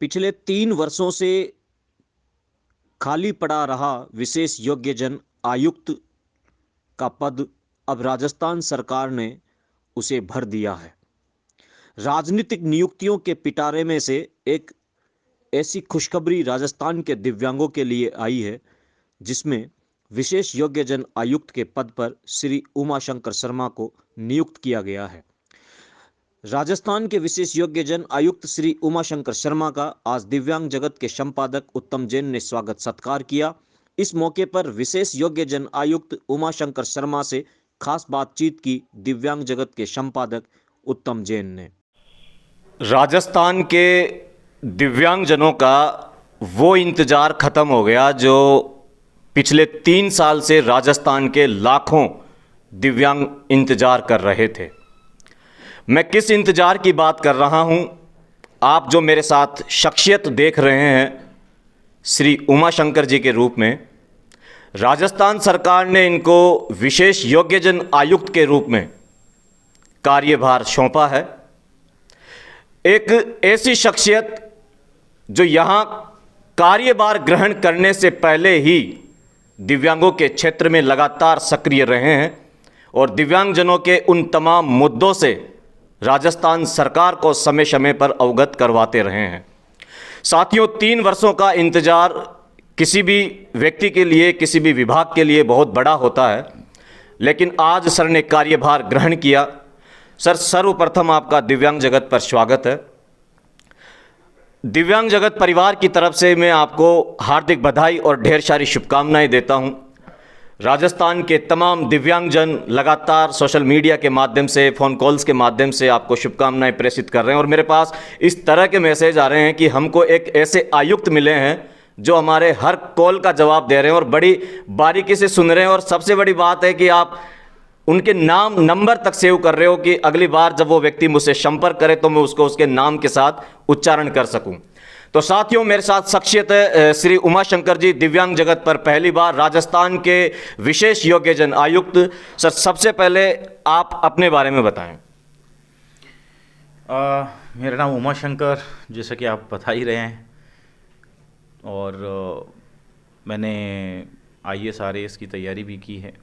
पिछले 3 वर्षों से खाली पड़ा रहा विशेष योग्यजन आयुक्त का पद अब राजस्थान सरकार ने उसे भर दिया है। राजनीतिक नियुक्तियों के पिटारे में से एक ऐसी खुशखबरी राजस्थान के दिव्यांगों के लिए आई है, जिसमें विशेष योग्यजन आयुक्त के पद पर श्री उमाशंकर शर्मा को नियुक्त किया गया है। राजस्थान के विशेष योग्यजन आयुक्त श्री उमाशंकर शर्मा का आज दिव्यांग जगत के संपादक उत्तम जैन ने स्वागत सत्कार किया। इस मौके पर विशेष योग्यजन आयुक्त उमाशंकर शर्मा से खास बातचीत की दिव्यांग जगत के संपादक उत्तम जैन ने। राजस्थान के दिव्यांगजनों का वो इंतजार खत्म हो गया जो पिछले 3 साल से राजस्थान के लाखों दिव्यांग इंतजार कर रहे थे। मैं किस इंतजार की बात कर रहा हूं? आप जो मेरे साथ शख्सियत देख रहे हैं श्री उमाशंकर जी के रूप में, राजस्थान सरकार ने इनको विशेष योग्यजन आयुक्त के रूप में कार्यभार सौंपा है। एक ऐसी शख्सियत जो यहाँ कार्यभार ग्रहण करने से पहले ही दिव्यांगों के क्षेत्र में लगातार सक्रिय रहे हैं और दिव्यांगजनों के उन तमाम मुद्दों से राजस्थान सरकार को समय समय पर अवगत करवाते रहे हैं। साथियों, 3 वर्षों का इंतजार किसी भी व्यक्ति के लिए, किसी भी विभाग के लिए बहुत बड़ा होता है, लेकिन आज सर ने कार्यभार ग्रहण किया। सर, सर्वप्रथम आपका दिव्यांग जगत पर स्वागत है। दिव्यांग जगत परिवार की तरफ से मैं आपको हार्दिक बधाई और ढेर सारी शुभकामनाएं देता हूं। राजस्थान के तमाम दिव्यांगजन लगातार सोशल मीडिया के माध्यम से, फ़ोन कॉल्स के माध्यम से आपको शुभकामनाएं प्रेषित कर रहे हैं और मेरे पास इस तरह के मैसेज आ रहे हैं कि हमको एक ऐसे आयुक्त मिले हैं जो हमारे हर कॉल का जवाब दे रहे हैं और बड़ी बारीकी से सुन रहे हैं। और सबसे बड़ी बात है कि आप उनके नाम नंबर तक सेव कर रहे हो कि अगली बार जब वो व्यक्ति मुझसे संपर्क करे तो मैं उसको उसके नाम के साथ उच्चारण कर सकूं। तो साथियों, मेरे साथ शख्सियत है श्री उमाशंकर जी, दिव्यांग जगत पर पहली बार राजस्थान के विशेष योग्यजन आयुक्त। सर, सबसे पहले आप अपने बारे में बताएं। मेरा नाम उमाशंकर, जैसा कि आप बता ही रहे हैं, और मैंने IAS RAS की तैयारी भी की है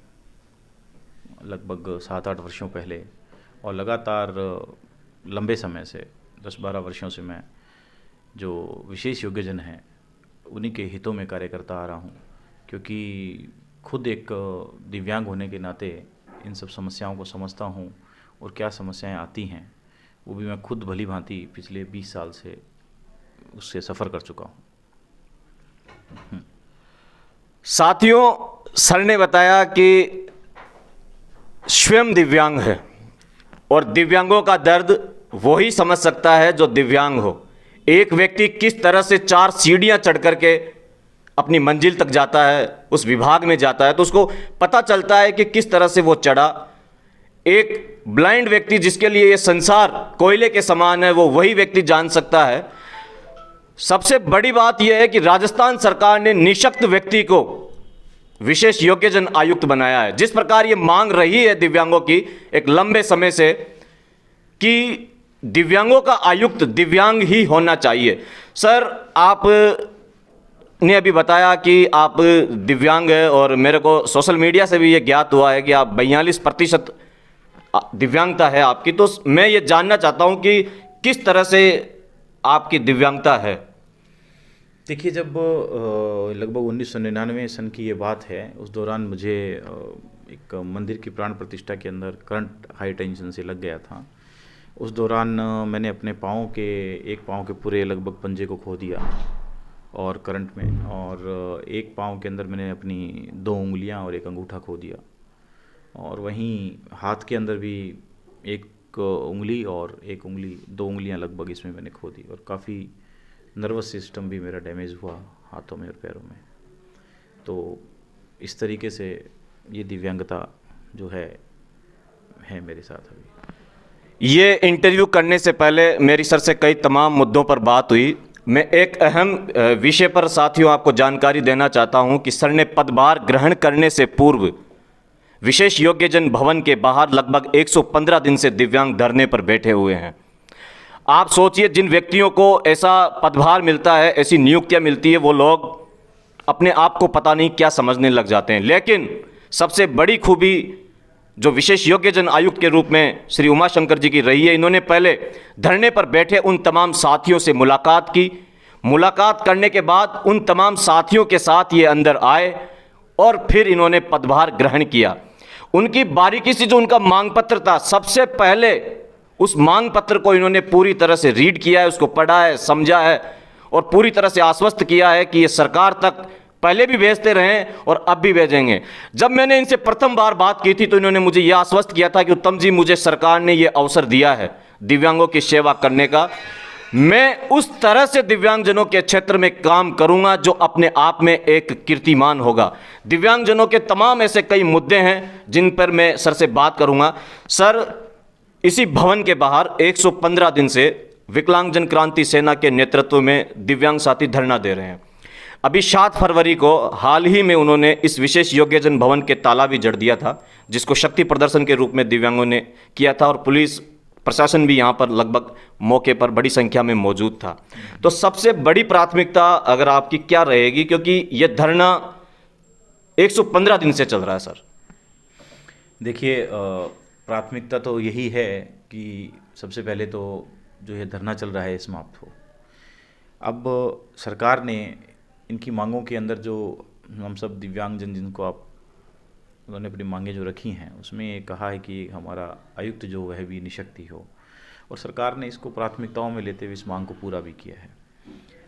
लगभग 7-8 वर्षों पहले, और लगातार लंबे समय से 10-12 वर्षों से मैं जो विशेष योग्यजन हैं उन्हीं के हितों में कार्य करता आ रहा हूं, क्योंकि खुद एक दिव्यांग होने के नाते इन सब समस्याओं को समझता हूं और क्या समस्याएं आती हैं वो भी मैं खुद भली भांति पिछले 20 साल से उससे सफ़र कर चुका हूं। साथियों, सर ने बताया कि स्वयं दिव्यांग है और दिव्यांगों का दर्द वही समझ सकता है जो दिव्यांग हो। एक व्यक्ति किस तरह से 4 सीढ़ियां चढ़ करके अपनी मंजिल तक जाता है, उस विभाग में जाता है, तो उसको पता चलता है कि किस तरह से वो चढ़ा। एक ब्लाइंड व्यक्ति जिसके लिए ये संसार कोयले के समान है, वो वही व्यक्ति जान सकता है। सबसे बड़ी बात यह है कि राजस्थान सरकार ने निःशक्त व्यक्ति को विशेष योग्यजन आयुक्त बनाया है। जिस प्रकार ये मांग रही है दिव्यांगों की एक लंबे समय से कि दिव्यांगों का आयुक्त दिव्यांग ही होना चाहिए। सर, आप ने अभी बताया कि आप दिव्यांग है और मेरे को सोशल मीडिया से भी ये ज्ञात हुआ है कि आप 42% दिव्यांगता है आपकी। तो मैं ये जानना चाहता हूँ कि किस तरह से आपकी दिव्यांगता है। देखिए, जब लगभग 1999 सन की ये बात है, उस दौरान मुझे एक मंदिर की प्राण प्रतिष्ठा के अंदर करंट हाई टेंशन से लग गया था। उस दौरान मैंने अपने एक पाँव के पूरे लगभग पंजे को खो दिया और करंट में, और एक पाँव के अंदर मैंने अपनी 2 उंगलियां और एक अंगूठा खो दिया, और वहीं हाथ के अंदर भी एक उंगली और 2 उंगलियां लगभग इसमें मैंने खो दी, और काफ़ी नर्वस सिस्टम भी मेरा डैमेज हुआ हाथों में और पैरों में। तो इस तरीके से ये दिव्यांगता जो है मेरे साथ अभी। ये इंटरव्यू करने से पहले मेरी सर से कई तमाम मुद्दों पर बात हुई। मैं एक अहम विषय पर साथियों आपको जानकारी देना चाहता हूं कि सर ने पदभार ग्रहण करने से पूर्व विशेष योग्यजन भवन के बाहर लगभग 115 दिन से दिव्यांग धरने पर बैठे हुए हैं। आप सोचिए, जिन व्यक्तियों को ऐसा पदभार मिलता है, ऐसी नियुक्तियां मिलती है, वो लोग अपने आप को पता नहीं क्या समझने लग जाते हैं। लेकिन सबसे बड़ी खूबी जो विशेष योग्यजन आयुक्त के रूप में श्री उमाशंकर जी की रही है, इन्होंने पहले धरने पर बैठे उन तमाम साथियों से मुलाकात की। मुलाकात करने के बाद उन तमाम साथियों के साथ ये अंदर आए और फिर इन्होंने पदभार ग्रहण किया। उनकी बारीकी से जो उनका मांग पत्र था, सबसे पहले उस मांग पत्र को इन्होंने पूरी तरह से रीड किया है, उसको पढ़ा है, समझा है और पूरी तरह से आश्वस्त किया है कि ये सरकार तक पहले भी भेजते रहे और अब भी भेजेंगे। जब मैंने इनसे प्रथम बार बात की थी तो इन्होंने मुझे यह आश्वस्त किया था कि उत्तम जी, मुझे सरकार ने यह अवसर दिया है दिव्यांगों की सेवा करने का, मैं उस तरह से दिव्यांगजनों के क्षेत्र में काम करूंगा जो अपने आप में एक कीर्तिमान होगा। दिव्यांगजनों के तमाम ऐसे कई मुद्दे हैं जिन पर मैं सर से बात करूंगा। सर, इसी भवन के बाहर 115 दिन से विकलांगजन क्रांति सेना के नेतृत्व में दिव्यांग साथी धरना दे रहे हैं। अभी 7 फरवरी को हाल ही में उन्होंने इस विशेष योग्यजन भवन के ताला भी जड़ दिया था, जिसको शक्ति प्रदर्शन के रूप में दिव्यांगों ने किया था और पुलिस प्रशासन भी यहाँ पर लगभग मौके पर बड़ी संख्या में मौजूद था। तो सबसे बड़ी प्राथमिकता अगर आपकी क्या रहेगी, क्योंकि यह धरना 115 दिन से चल रहा है सर? देखिए, प्राथमिकता तो यही है कि सबसे पहले तो जो ये धरना चल रहा है समाप्त हो। अब सरकार ने इनकी मांगों के अंदर जो हम सब दिव्यांगजन जिनको आप उन्होंने अपनी मांगें जो रखी हैं उसमें ये कहा है कि हमारा आयुक्त जो वह भी निशक्ति हो, और सरकार ने इसको प्राथमिकताओं में लेते हुए इस मांग को पूरा भी किया है।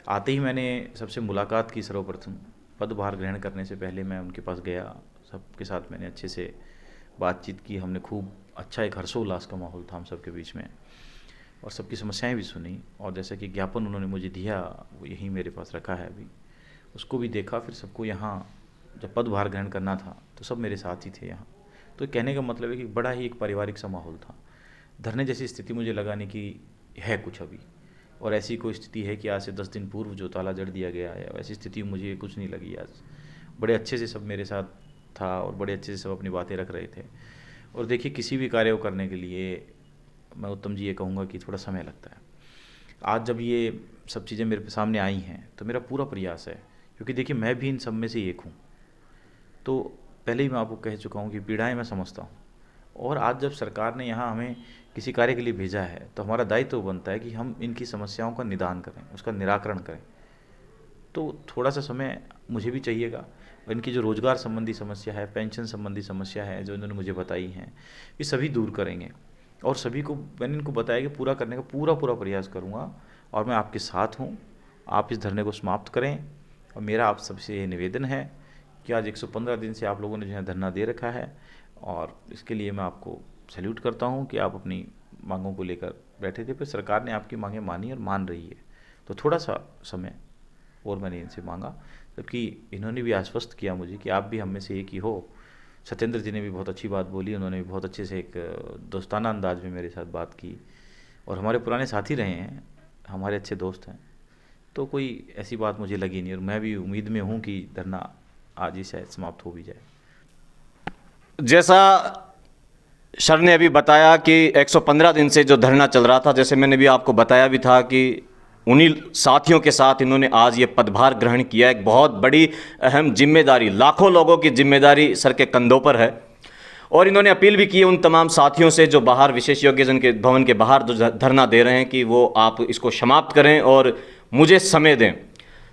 आते ही मैंने सबसे मुलाकात की, सर्वप्रथम पदभार ग्रहण करने से पहले मैं उनके पास गया, सबके साथ मैंने अच्छे से बातचीत की। हमने खूब अच्छा एक हर्षोल्लास का माहौल था हम सबके बीच में, और सबकी समस्याएं भी सुनी, और जैसे कि ज्ञापन उन्होंने मुझे दिया वो यही मेरे पास रखा है अभी, उसको भी देखा। फिर सबको यहाँ जब पदभार ग्रहण करना था तो सब मेरे साथ ही थे यहाँ। तो कहने का मतलब है कि बड़ा ही एक पारिवारिक सा माहौल था। धरने जैसी स्थिति मुझे लगा नहीं कि है कुछ अभी, और ऐसी कोई स्थिति है कि आज से 10 दिन पूर्व जो ताला जड़ दिया गया है वैसी स्थिति मुझे कुछ नहीं लगी। आज बड़े अच्छे से सब मेरे साथ था और बड़े अच्छे से सब अपनी बातें रख रहे थे। और देखिए, किसी भी कार्य को करने के लिए मैं उत्तम जी ये कहूँगा कि थोड़ा समय लगता है। आज जब ये सब चीज़ें मेरे सामने आई हैं तो मेरा पूरा प्रयास है, क्योंकि देखिए मैं भी इन सब में से एक हूँ। तो पहले ही मैं आपको कह चुका हूँ कि पीड़ाएं मैं समझता हूँ, और आज जब सरकार ने यहाँ हमें किसी कार्य के लिए भेजा है तो हमारा दायित्व बनता है कि हम इनकी समस्याओं का निदान करें, उसका निराकरण करें। तो थोड़ा सा समय मुझे भी चाहिएगा। इनकी जो रोज़गार संबंधी समस्या है, पेंशन संबंधी समस्या है जो इन्होंने मुझे बताई हैं, ये सभी दूर करेंगे, और सभी को मैंने इनको बताया कि पूरा करने का पूरा प्रयास करूँगा। और मैं आपके साथ हूँ, आप इस धरने को समाप्त करें। और मेरा आप सबसे ये निवेदन है कि आज 115 दिन से आप लोगों ने जो है धरना दे रखा है, और इसके लिए मैं आपको सैल्यूट करता हूँ कि आप अपनी मांगों को लेकर बैठे थे। फिर सरकार ने आपकी मांगें मानी और मान रही है, तो थोड़ा सा समय और मैंने इनसे मांगा, जबकि इन्होंने भी आश्वस्त किया मुझे कि आप भी हम में से एक ही हो। सत्येंद्र जी ने भी बहुत अच्छी बात बोली, उन्होंने भी बहुत अच्छे से एक दोस्ताना अंदाज में मेरे साथ बात की, और हमारे पुराने साथी रहे हैं, हमारे अच्छे दोस्त हैं। तो कोई ऐसी बात मुझे लगी नहीं, और मैं भी उम्मीद में हूँ कि धरना आज ही शायद समाप्त हो भी जाए। जैसा सर ने अभी बताया कि 115 दिन से जो धरना चल रहा था, जैसे मैंने भी आपको बताया भी था कि उन्हीं साथियों के साथ इन्होंने आज ये पदभार ग्रहण किया। एक बहुत बड़ी अहम जिम्मेदारी, लाखों लोगों की जिम्मेदारी सर के कंधों पर है, और इन्होंने अपील भी की उन तमाम साथियों से जो बाहर विशेष योग्यजन के भवन के बाहर जो धरना दे रहे हैं कि वो आप इसको समाप्त करें और मुझे समय दें।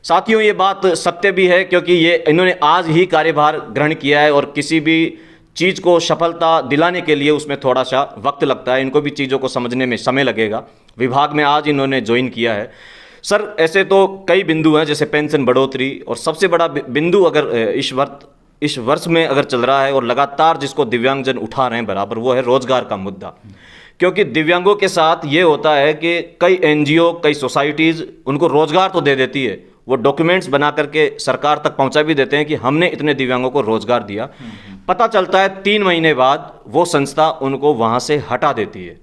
साथियों, ये बात सत्य भी है, क्योंकि ये इन्होंने आज ही कार्यभार ग्रहण किया है, और किसी भी चीज़ को सफलता दिलाने के लिए उसमें थोड़ा सा वक्त लगता है। इनको भी चीज़ों को समझने में समय लगेगा। विभाग में आज इन्होंने ज्वाइन किया है। सर, ऐसे तो कई बिंदु हैं, जैसे पेंशन बढ़ोतरी, और सबसे बड़ा बिंदु अगर इस वर्ष में अगर चल रहा है और लगातार जिसको दिव्यांगजन उठा रहे हैं बराबर, वो है रोजगार का मुद्दा। क्योंकि दिव्यांगों के साथ ये होता है कि कई एनजीओ, कई सोसाइटीज़ उनको रोजगार तो दे देती है, वो डॉक्यूमेंट्स बना करके सरकार तक पहुंचा भी देते हैं कि हमने इतने दिव्यांगों को रोजगार दिया। पता चलता है 3 महीने बाद वो संस्था उनको वहां से हटा देती है।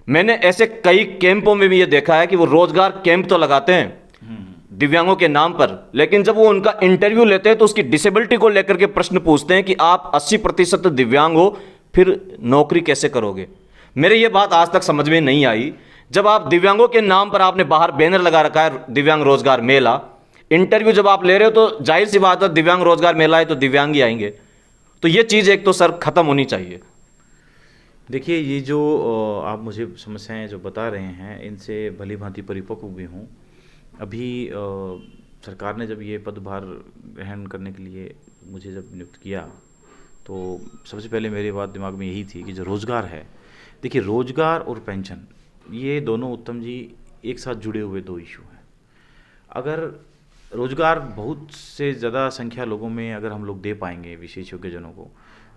मैंने ऐसे कई कैंपों में भी ये देखा है कि वो रोजगार कैंप तो लगाते हैं दिव्यांगों के नाम पर, लेकिन जब वो उनका इंटरव्यू लेते हैं तो उसकी डिसेबिलिटी को लेकर के प्रश्न पूछते हैं कि आप 80% दिव्यांग हो, फिर नौकरी कैसे करोगे। मेरे ये बात आज तक समझ में नहीं आई। जब आप दिव्यांगों के नाम पर आपने बाहर बैनर लगा रखा है दिव्यांग रोजगार मेला, इंटरव्यू जब आप ले रहे हो तो जाहिर सी बात है दिव्यांग रोजगार मेला है तो दिव्यांग ही आएंगे। तो ये चीज़ एक तो सर खत्म होनी चाहिए। देखिए, ये जो आप मुझे समस्याएं जो बता रहे हैं, इनसे भली भांति परिपक्व भी हूँ। अभी सरकार ने जब ये पदभार ग्रहण करने के लिए मुझे जब नियुक्त किया, तो सबसे पहले मेरी बात दिमाग में यही थी कि जो रोज़गार है, देखिए रोज़गार और पेंशन ये दोनों उत्तम जी एक साथ जुड़े हुए दो इशू हैं। अगर रोज़गार बहुत से ज़्यादा संख्या लोगों में अगर हम लोग दे पाएंगे विशेष योग्यजनों को,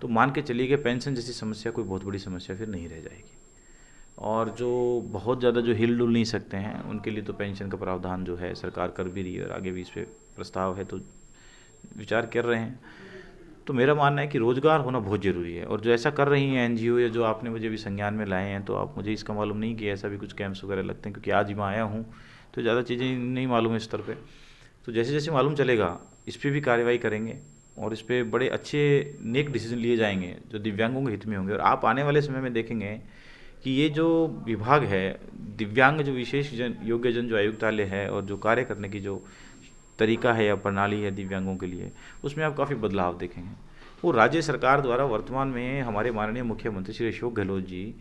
तो मान के चलिए कि पेंशन जैसी समस्या कोई बहुत बड़ी समस्या फिर नहीं रह जाएगी। और जो बहुत ज़्यादा जो हिल डुल नहीं सकते हैं, उनके लिए तो पेंशन का प्रावधान जो है सरकार कर भी रही है और आगे भी इस पर प्रस्ताव है तो विचार कर रहे हैं। तो मेरा मानना है कि रोज़गार होना बहुत ज़रूरी है। और जो ऐसा कर रही हैं एनजीओ या जो आपने मुझे भी संज्ञान में लाए हैं, तो आप मुझे इसका मालूम नहीं कि ऐसा भी कुछ कैंप्स वगैरह लगते हैं, क्योंकि आज ही मैं आया हूँ तो ज़्यादा चीज़ें नहीं मालूम है इस स्तर पर। तो जैसे जैसे मालूम चलेगा इस पर भी कार्रवाई करेंगे और इस पर बड़े अच्छे नेक डिसीजन लिए जाएंगे जो दिव्यांगों के हित में होंगे। और आप आने वाले समय में देखेंगे कि ये जो विभाग है दिव्यांग जो विशेष योग्यजन जो आयुक्तालय है और जो कार्य करने की जो तरीका है या प्रणाली है दिव्यांगों के लिए, उसमें आप काफ़ी बदलाव देखेंगे। वो राज्य सरकार द्वारा वर्तमान में हमारे माननीय मुख्यमंत्री श्री अशोक गहलोत जी,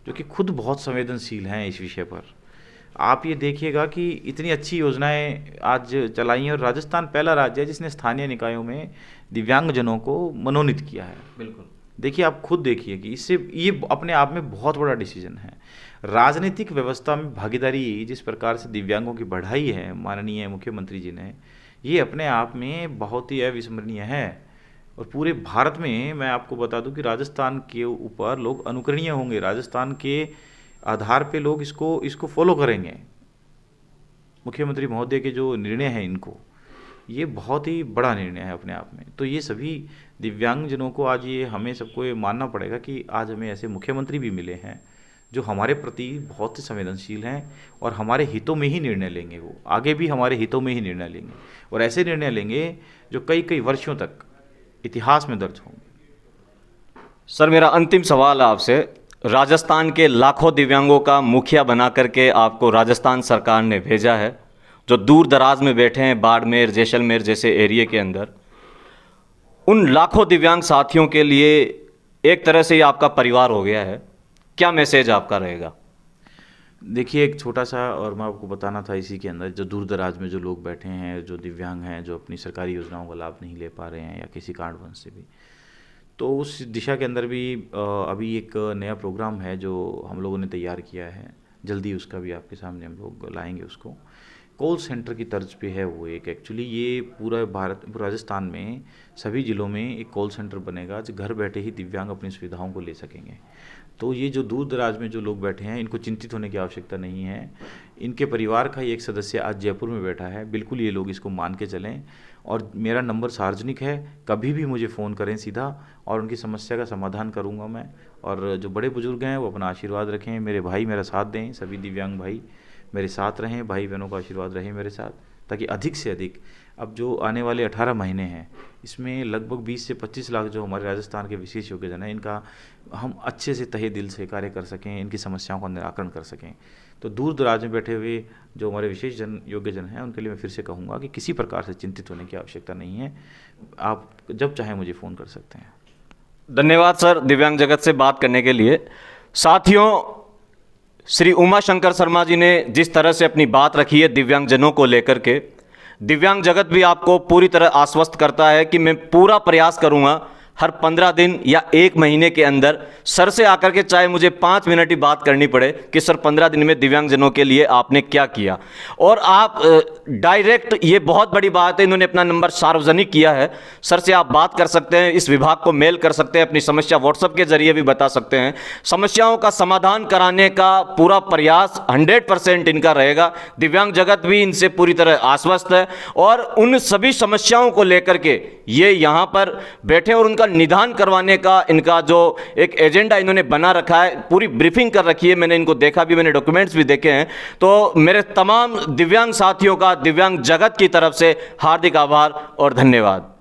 जो कि खुद बहुत संवेदनशील हैं इस विषय पर, आप ये देखिएगा कि इतनी अच्छी योजनाएं आज चलाई हैं। और राजस्थान पहला राज्य है जिसने स्थानीय निकायों में दिव्यांगजनों को मनोनीत किया है। बिल्कुल, देखिए आप खुद देखिए कि इससे ये अपने आप में बहुत बड़ा डिसीजन है। राजनीतिक व्यवस्था में भागीदारी जिस प्रकार से दिव्यांगों की बढ़ाई है माननीय मुख्यमंत्री जी ने, ये अपने आप में बहुत ही अविस्मरणीय है। और पूरे भारत में मैं आपको बता दूं कि राजस्थान के ऊपर लोग अनुकरणीय होंगे, राजस्थान के आधार पे लोग इसको फॉलो करेंगे। मुख्यमंत्री महोदय के जो निर्णय हैं इनको, ये बहुत ही बड़ा निर्णय है अपने आप में। तो ये सभी दिव्यांगजनों को आज ये हमें सबको ये मानना पड़ेगा कि आज हमें ऐसे मुख्यमंत्री भी मिले हैं जो हमारे प्रति बहुत ही संवेदनशील हैं और हमारे हितों में ही निर्णय लेंगे। वो आगे भी हमारे हितों में ही निर्णय लेंगे और ऐसे निर्णय लेंगे जो कई कई वर्षों तक इतिहास में दर्ज होंगे। सर मेरा अंतिम सवाल है आपसे। राजस्थान के लाखों दिव्यांगों का मुखिया बना करके आपको राजस्थान सरकार ने भेजा है, जो दूर दराज में बैठे हैं बाड़मेर जैसलमेर जैसे एरिया के अंदर। उन लाखों दिव्यांग साथियों के लिए एक तरह से ये आपका परिवार हो गया है, क्या मैसेज आपका रहेगा? देखिए, एक छोटा सा और मैं आपको बताना था इसी के अंदर, जो दूर दराज में जो लोग बैठे हैं, जो दिव्यांग हैं, जो अपनी सरकारी योजनाओं का लाभ नहीं ले पा रहे हैं या किसी कारणवश से भी, तो उस दिशा के अंदर भी अभी एक नया प्रोग्राम है जो हम लोगों ने तैयार किया है। जल्दी उसका भी आपके सामने हम लोग लाएंगे उसको। कॉल सेंटर की तर्ज पे है वो एक, एक्चुअली ये पूरा राजस्थान में सभी ज़िलों में एक कॉल सेंटर बनेगा जो घर बैठे ही दिव्यांग अपनी सुविधाओं को ले सकेंगे। तो ये जो दूर दराज में जो लोग बैठे हैं, इनको चिंतित होने की आवश्यकता नहीं है। इनके परिवार का ही एक सदस्य आज जयपुर में बैठा है, बिल्कुल ये लोग इसको मान के चलें। और मेरा नंबर सार्वजनिक है, कभी भी मुझे फ़ोन करें सीधा और उनकी समस्या का समाधान करूंगा मैं। और जो बड़े बुजुर्ग हैं वो अपना आशीर्वाद रखें, मेरे भाई मेरा साथ दें, सभी दिव्यांग भाई मेरे साथ रहें, भाई बहनों का आशीर्वाद रहे मेरे साथ, ताकि अधिक से अधिक अब जो आने वाले 18 महीने हैं इसमें लगभग 20 से 25 लाख जो हमारे राजस्थान के विशेष योग्यजन हैं, इनका हम अच्छे से तहे दिल से कार्य कर सकें, इनकी समस्याओं का निराकरण कर सकें। तो दूर दराज में बैठे हुए जो हमारे विशेष योग्यजन हैं, उनके लिए मैं फिर से कहूँगा कि किसी प्रकार से चिंतित होने की आवश्यकता नहीं है। आप जब चाहें मुझे फ़ोन कर सकते हैं। धन्यवाद सर दिव्यांग जगत से बात करने के लिए। साथियों, श्री उमा शंकर शर्मा जी ने जिस तरह से अपनी बात रखी है दिव्यांगजनों को लेकर के, दिव्यांग जगत भी आपको पूरी तरह आश्वस्त करता है कि मैं पूरा प्रयास करूंगा हर 15 दिन या 1 महीने के अंदर सर से आकर के, चाहे मुझे 5 मिनट ही बात करनी पड़े कि सर 15 दिन में दिव्यांगजनों के लिए आपने क्या किया। और आप डायरेक्ट, ये बहुत बड़ी बात है, इन्होंने अपना नंबर सार्वजनिक किया है, सर से आप बात कर सकते हैं, इस विभाग को मेल कर सकते हैं, अपनी समस्या व्हाट्सएप के जरिए भी बता सकते हैं। समस्याओं का समाधान कराने का पूरा प्रयास 100% इनका रहेगा। दिव्यांग जगत भी इनसे पूरी तरह आश्वस्त है और उन सभी समस्याओं को लेकर के ये यहाँ पर बैठे और उनका निदान करवाने का इनका जो एक एजेंडा इन्होंने बना रखा है, पूरी ब्रीफिंग कर रखी है, मैंने इनको देखा भी, मैंने डॉक्यूमेंट्स भी देखे हैं। तो मेरे तमाम दिव्यांग साथियों का दिव्यांग जगत की तरफ से हार्दिक आभार और धन्यवाद।